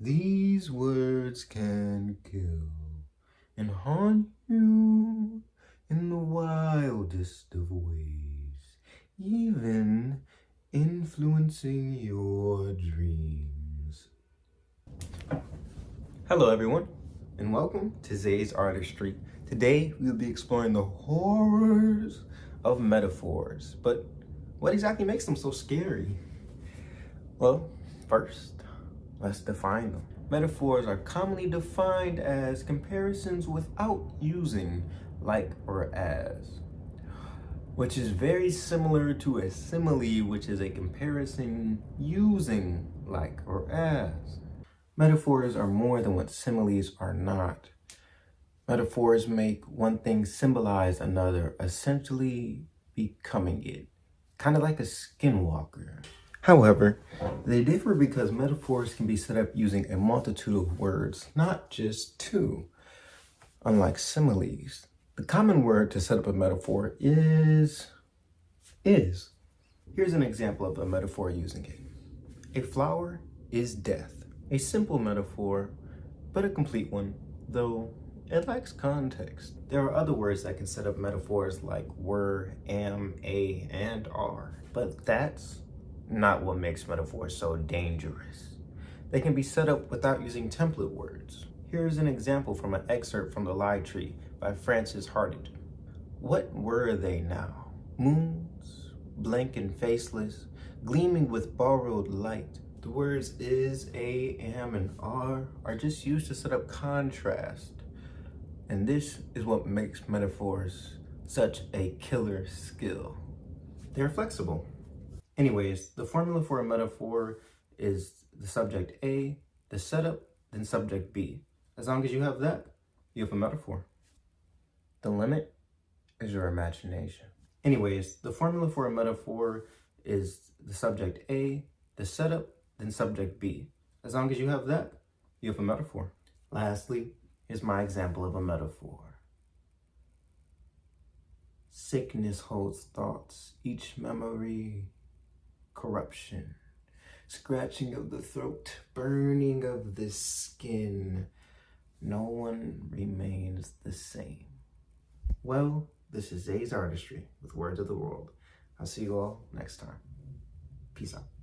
These words can kill and haunt you in the wildest of ways, even influencing your dreams. Hello everyone, and welcome to Zaysartistry. Today we'll be exploring the horrors of metaphors, but what exactly makes them so scary? Well, first, let's define them. Metaphors are commonly defined as comparisons without using like or as, which is very similar to a simile, which is a comparison using like or as. Metaphors are more than what similes are not. Metaphors make one thing symbolize another, essentially becoming it, kind of like a skinwalker. However, they differ because metaphors can be set up using a multitude of words, not just two. Unlike similes, the common word to set up a metaphor is. Here's an example of a metaphor using it. A flower is death. A simple metaphor, but a complete one, though it lacks context. There are other words that can set up metaphors like were, am, a, and are, but that's not what makes metaphors so dangerous. They can be set up without using template words. Here's an example from an excerpt from The Lie Tree by Frances Harding. What were they now? Moons, blank and faceless, gleaming with borrowed light. The words is, a, am, and are just used to set up contrast. And this is what makes metaphors such a killer skill. They're flexible. Anyways, the formula for a metaphor is the subject A, the setup, then subject B. As long as you have that, you have a metaphor. The limit is your imagination. Anyways, the formula for a metaphor is the subject A, the setup, then subject B. As long as you have that, you have a metaphor. Lastly, here's my example of a metaphor. Sickness holds thoughts, each memory corruption, scratching of the throat, burning of the skin. No one remains the same. Well, this is Zaysartistry with Words of the World. I'll see you all next time. Peace out.